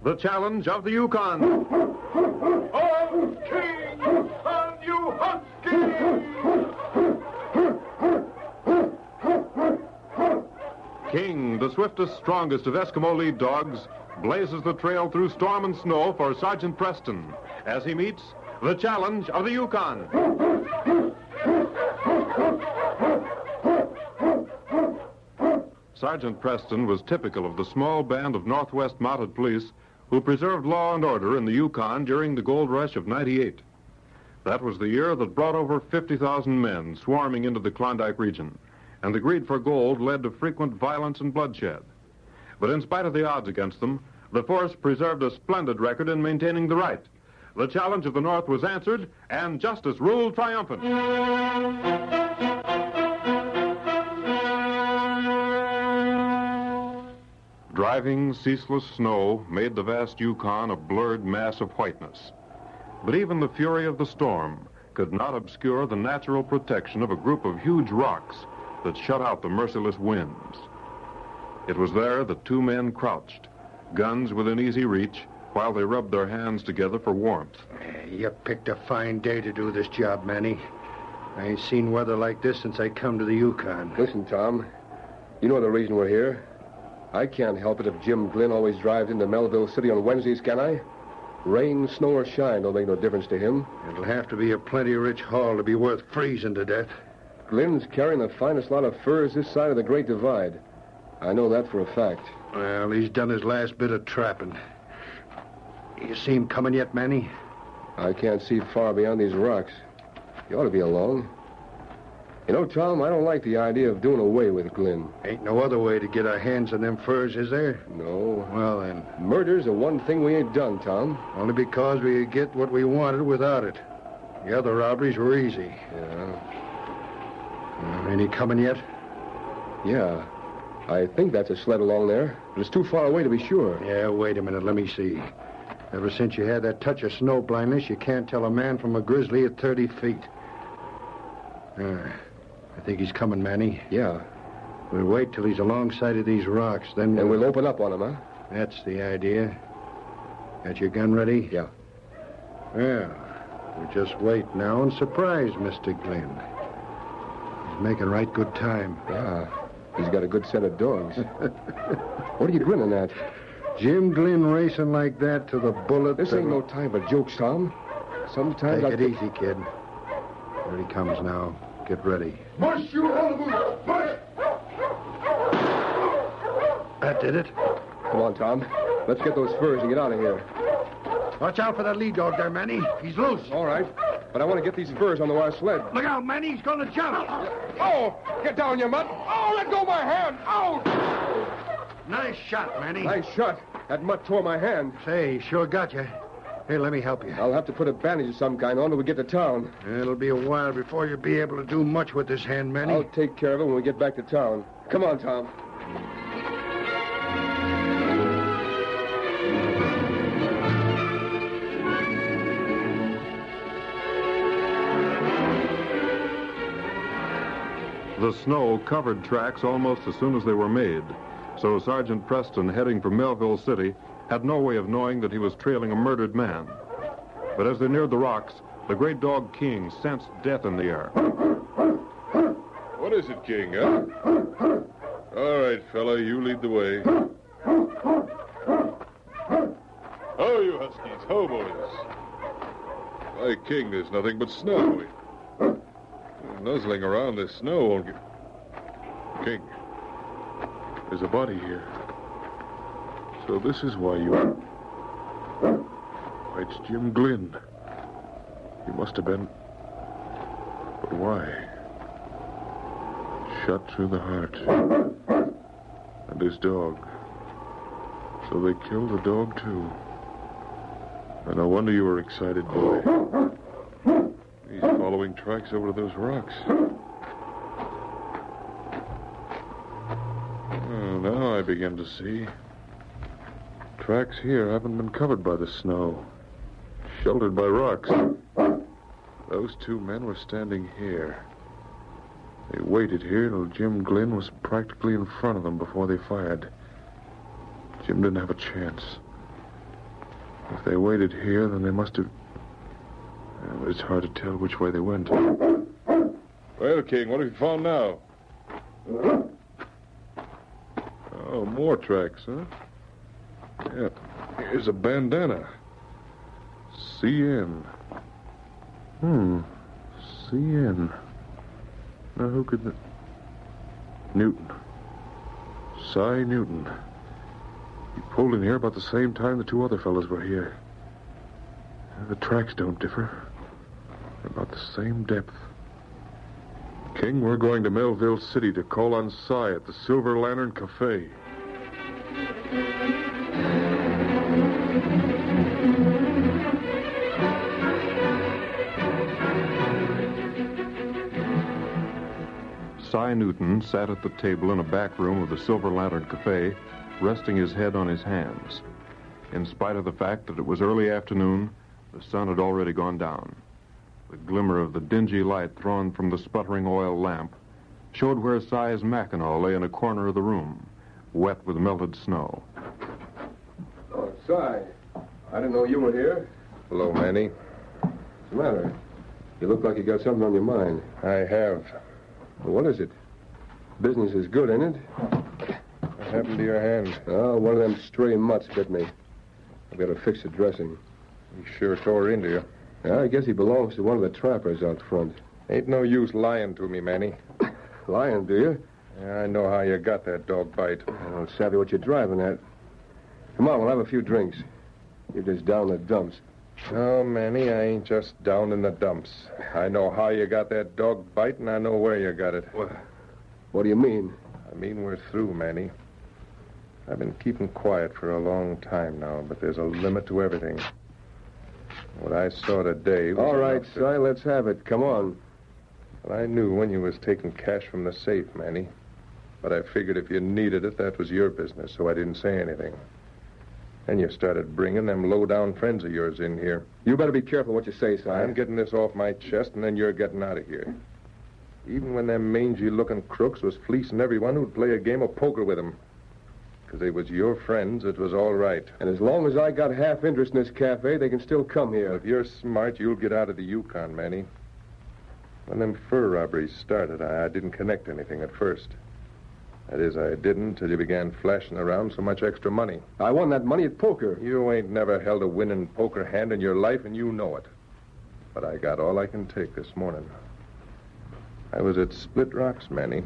the challenge of the Yukon. I'm king, and you husky! King, the swiftest, strongest of Eskimo lead dogs, blazes the trail through storm and snow for Sergeant Preston as he meets the challenge of the Yukon. Sergeant Preston was typical of the small band of Northwest Mounted Police who preserved law and order in the Yukon during the gold rush of '98. That was the year that brought over 50,000 men swarming into the Klondike region, and the greed for gold led to frequent violence and bloodshed. But in spite of the odds against them, the force preserved a splendid record in maintaining the right. The challenge of the North was answered, and justice ruled triumphant. Driving, ceaseless snow made the vast Yukon a blurred mass of whiteness. But even the fury of the storm could not obscure the natural protection of a group of huge rocks that shut out the merciless winds. It was there that two men crouched, guns within easy reach, while they rubbed their hands together for warmth. You picked a fine day to do this job, Manny. I ain't seen weather like this since I come to the Yukon. Listen, Tom, you know the reason we're here. I can't help it if Jim Glynn always drives into Melville City on Wednesdays, can I? Rain, snow, or shine don't make no difference to him. It'll have to be a plenty rich haul to be worth freezing to death. Glynn's carrying the finest lot of furs this side of the Great Divide. I know that for a fact. Well, he's done his last bit of trapping. You see him coming yet, Manny? I can't see far beyond these rocks. He ought to be along. You know, Tom, I don't like the idea of doing away with Glynn. Ain't no other way to get our hands on them furs, is there? No. Well, then. Murder's the one thing we ain't done, Tom. Only because we get what we wanted without it. The other robberies were easy. Yeah. Ain't he coming yet? Yeah. I think that's a sled along there, but it's too far away to be sure. Yeah, wait a minute. Let me see. Ever since you had that touch of snow blindness, you can't tell a man from a grizzly at 30 feet. I think he's coming, Manny. Yeah. We'll wait till he's alongside of these rocks, then... And we'll open up on him, huh? That's the idea. Got your gun ready? Yeah. Well, we just wait now and surprise Mr. Glynn. He's making right good time. Yeah. He's got a good set of dogs. What are you grinning at? Jim Glynn racing like that to the bullet... This ain't no time for jokes, Tom. Sometimes Take it easy, kid. Here he comes now. Get ready. Push, you hullabaloo! Push! That did it. Come on, Tom. Let's get those furs and get out of here. Watch out for that lead dog there, Manny. He's loose. All right. But I want to get these furs on the wire sled. Look out, Manny. He's going to jump. Oh! Get down, you mutt! Oh, let go of my hand! Oh! Nice shot, Manny. Nice shot. That mutt tore my hand. Say, he sure got you. Here, let me help you. I'll have to put a bandage of some kind on till we get to town. It'll be a while before you'll be able to do much with this hand, Manny. I'll take care of it when we get back to town. Come on, Tom. The snow covered tracks almost as soon as they were made, so Sergeant Preston, heading for Melville City, had no way of knowing that he was trailing a murdered man. But as they neared the rocks, the great dog King sensed death in the air. What is it, King, huh? All right, fella, you lead the way. Ho, you huskies. Ho, boys. Why, King, there's nothing but snow. Nuzzling around this snow won't get... King, there's a body here. So this is why you... Why, it's Jim Glynn. He must have been... But why? Shot through the heart. And his dog. So they killed the dog, too. And no wonder you were excited, boy. He's following tracks over to those rocks. Well, now I begin to see. Tracks here haven't been covered by the snow. Sheltered by rocks. Those two men were standing here. They waited here till Jim Glynn was practically in front of them before they fired. Jim didn't have a chance. If they waited here, then they must have... Well, it's hard to tell which way they went. Well, King, what have you found now? Oh, more tracks, huh? Yeah. Here's a bandana. CN. CN. Now, who could... Newton. Cy Newton. He pulled in here about the same time the two other fellows were here. The tracks don't differ. They're about the same depth. King, we're going to Melville City to call on Cy at the Silver Lantern Cafe. Cy Newton sat at the table in a back room of the Silver Lantern Cafe, resting his head on his hands. In spite of the fact that it was early afternoon, the sun had already gone down. The glimmer of the dingy light thrown from the sputtering oil lamp showed where Cy's Mackinaw lay in a corner of the room, wet with melted snow. Oh, Cy. I didn't know you were here. Hello, Manny. What's the matter? You look like you got something on your mind. I have. Well, what is it? Business is good, ain't it? What happened to your hand? Oh, one of them stray mutts bit me. I've got to fix the dressing. He sure tore into you. Yeah, I guess he belongs to one of the trappers out front. Ain't no use lying to me, Manny. Lying, do you? Yeah, I know how you got that dog bite. I don't savvy what you're driving at. Come on, we'll have a few drinks. You're just down the dumps. Oh, Manny, I ain't just down in the dumps. I know how you got that dog bite, and I know where you got it. What do you mean? I mean we're through, Manny. I've been keeping quiet for a long time now, but there's a limit to everything. What I saw today was... All right, Cy, let's have it. Come on. Well, I knew when you was taking cash from the safe, Manny. But I figured if you needed it, that was your business, so I didn't say anything. Then you started bringing them low-down friends of yours in here. You better be careful what you say, Cy. I'm getting this off my chest, and then you're getting out of here. Even when them mangy-looking crooks was fleecing everyone who'd play a game of poker with them. Because they was your friends, it was all right. And as long as I got half interest in this cafe, they can still come here. If you're smart, you'll get out of the Yukon, Manny. When them fur robberies started, I didn't connect anything at first. That is, I didn't till you began flashing around so much extra money. I won that money at poker. You ain't never held a winning poker hand in your life, and you know it. But I got all I can take this morning. I was at Split Rocks, Manny,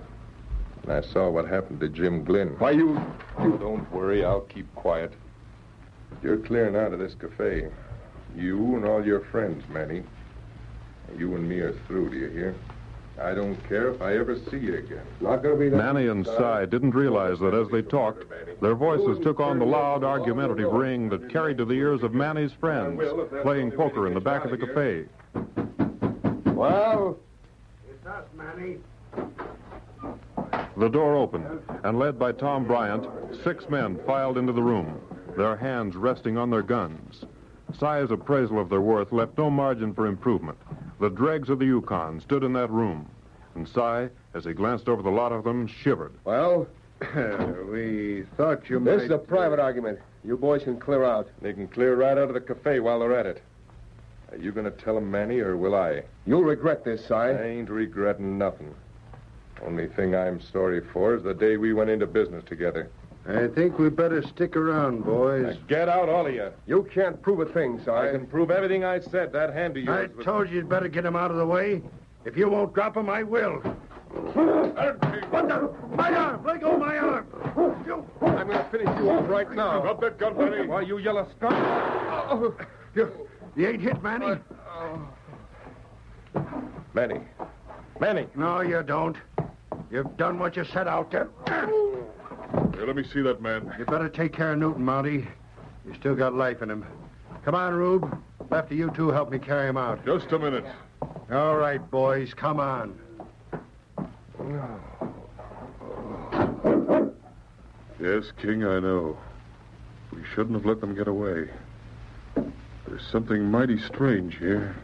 and I saw what happened to Jim Glynn. Why, you... Oh, don't worry, I'll keep quiet. You're clearing out of this cafe. You and all your friends, Manny. You and me are through, do you hear? I don't care if I ever see you again. Not gonna be that... Manny and Cy didn't realize that as they talked, their voices took on the loud, argumentative ring that carried to the ears of Manny's friends, playing poker in the back of the cafe. Well... It's us, Manny. The door opened, and led by Tom Bryant, 6 men filed into the room, their hands resting on their guns. Cy's appraisal of their worth left no margin for improvement. The dregs of the Yukon stood in that room, and Cy, as he glanced over the lot of them, shivered. Well, We thought you might... this is a private argument. You boys can clear out. They can clear right out of the cafe while they're at it. Are you going to tell them, Manny, or will I? You'll regret this, Cy. I ain't regretting nothing. Only thing I'm sorry for is the day we went into business together. I think we better stick around, boys. Now get out, all of you. You can't prove a thing, Cy. I can prove everything I said. That hand of I yours was... told you you'd better get him out of the way. If you won't drop him, I will. What the? My arm! Let go of my arm! I'm going to finish you off right now. Drop that gun, Manny. Why, you yellow skunk. You ain't hit, Manny? Manny. Manny. No, you don't. You've done what you set out to. Here, let me see that man. You better take care of Newton, Mountie. You still got life in him. Come on, Rube. After you two help me carry him out. Just a minute. All right, boys, come on. Yes, King, I know. We shouldn't have let them get away. There's something mighty strange here.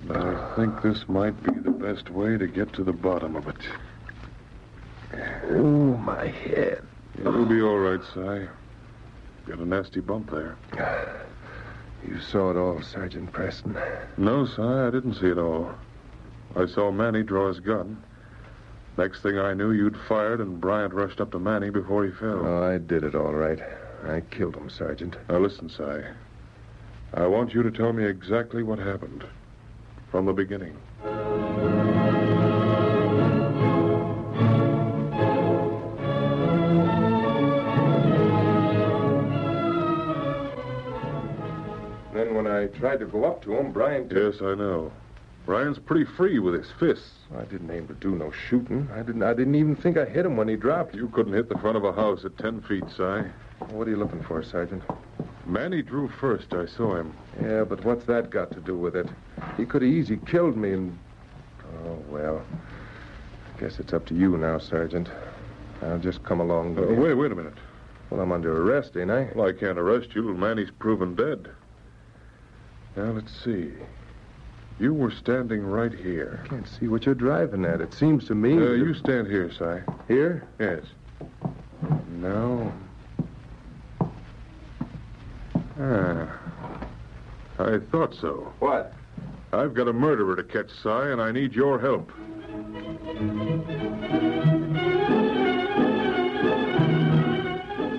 But I think this might be the best way to get to the bottom of it. Oh, my head. It'll be all right, Cy. Got a nasty bump there. You saw it all, Sergeant Preston. No, Si, I didn't see it all. I saw Manny draw his gun. Next thing I knew, you'd fired, and Bryant rushed up to Manny before he fell. Oh, I did it all right. I killed him, Sergeant. Now, listen, Si. I want you to tell me exactly what happened. From the beginning. Then when I tried to go up to him, Bryant... Yes, I know. Bryant's pretty free with his fists. I didn't aim to do no shooting. I didn't even think I hit him when he dropped. You couldn't hit the front of a house at 10 feet, Si. What are you looking for, Sergeant? Manny drew first. I saw him. Yeah, but what's that got to do with it? He could have easy killed me and... Oh, well. I guess it's up to you now, Sergeant. I'll just come along with you. Wait a minute. Well, I'm under arrest, ain't I? Well, I can't arrest you till Manny's proven dead. Now, let's see. You were standing right here. I can't see what you're driving at. It seems to me... You stand here, Si. Here? Yes. No. I thought so. What? I've got a murderer to catch, Si, and I need your help.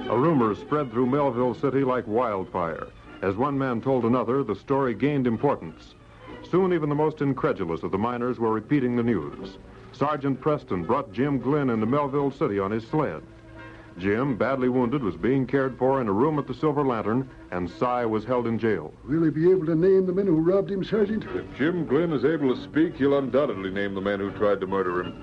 A rumor spread through Melville City like wildfire. As one man told another, the story gained importance. Soon, even the most incredulous of the miners were repeating the news. Sergeant Preston brought Jim Glynn into Melville City on his sled. Jim, badly wounded, was being cared for in a room at the Silver Lantern, and Si was held in jail. Will he be able to name the men who robbed him, Sergeant? If Jim Glynn is able to speak, he'll undoubtedly name the men who tried to murder him.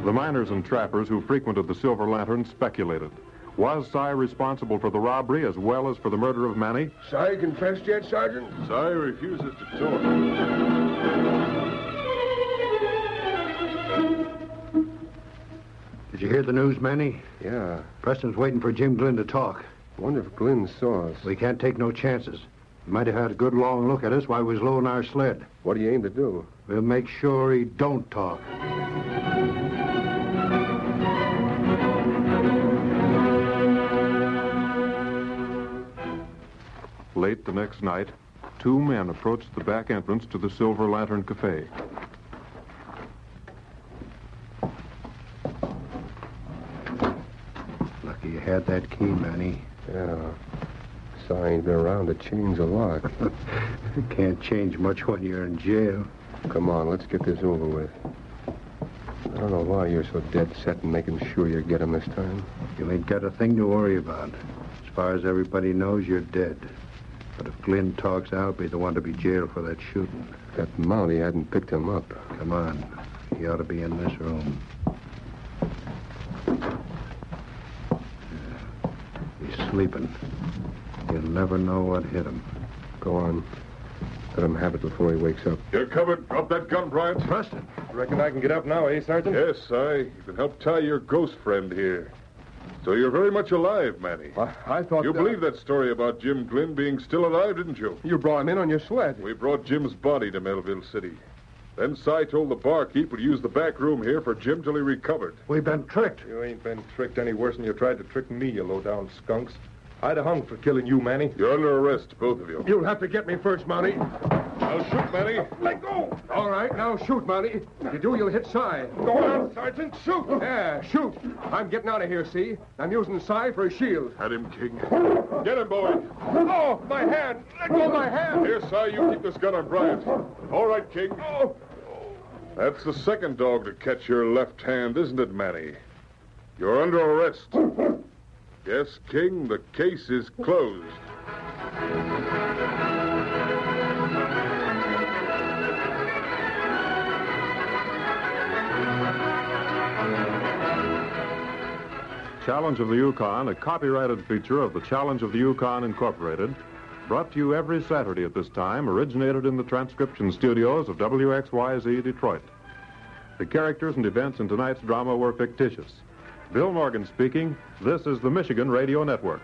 The miners and trappers who frequented the Silver Lantern speculated. Was Si responsible for the robbery as well as for the murder of Manny? Si confessed yet, Sergeant? Si refuses to talk. Did you hear the news, Manny? Yeah. Preston's waiting for Jim Glynn to talk. Wonder if Glynn saw us. We can't take no chances. He might have had a good long look at us while we was low in our sled. What do you aim to do? We'll make sure he don't talk. Late the next night, two men approached the back entrance to the Silver Lantern Cafe. Lucky you had that key, Manny. Yeah. Si ain't been around to change a lock. Can't change much when you're in jail. Come on, let's get this over with. I don't know why you're so dead set in making sure you get him this time. You ain't got a thing to worry about. As far as everybody knows, you're dead. But if Glynn talks, I'll be the one to be jailed for that shooting. That Mountie hadn't picked him up. Come on. He ought to be in this room. He's sleeping. He'll never know what hit him. Go on. Let him have it before he wakes up. You're covered. Drop that gun, Bryant. Preston! Reckon I can get up now, eh, Sergeant? Yes, Si. You can help tie your ghost friend here. So you're very much alive, Manny. I thought... You believe that story about Jim Glynn being still alive, didn't you? You brought him in on your sled. We brought Jim's body to Melville City. Then Si told the barkeep would use the back room here for Jim till he recovered. We've been tricked. You ain't been tricked any worse than you tried to trick me, you low-down skunks. I'd have hung for killing you, Manny. You're under arrest, both of you. You'll have to get me first, Mountie. I'll shoot, Manny. Let go! All right, now shoot, Mountie. If you do, you'll hit Si. Go on, Sergeant, shoot! Yeah, shoot. I'm getting out of here, see? I'm using Si for a shield. At him, King. Get him, boy. Oh, my hand! Let go of my hand! Here, Si, you keep this gun on Bryant. All right, King. Oh. That's the second dog to catch your left hand, isn't it, Manny? You're under arrest. Yes, King, the case is closed. Challenge of the Yukon, a copyrighted feature of the Challenge of the Yukon Incorporated, brought to you every Saturday at this time, originated in the transcription studios of WXYZ Detroit. The characters and events in tonight's drama were fictitious. Bill Morgan speaking. This is the Michigan Radio Network.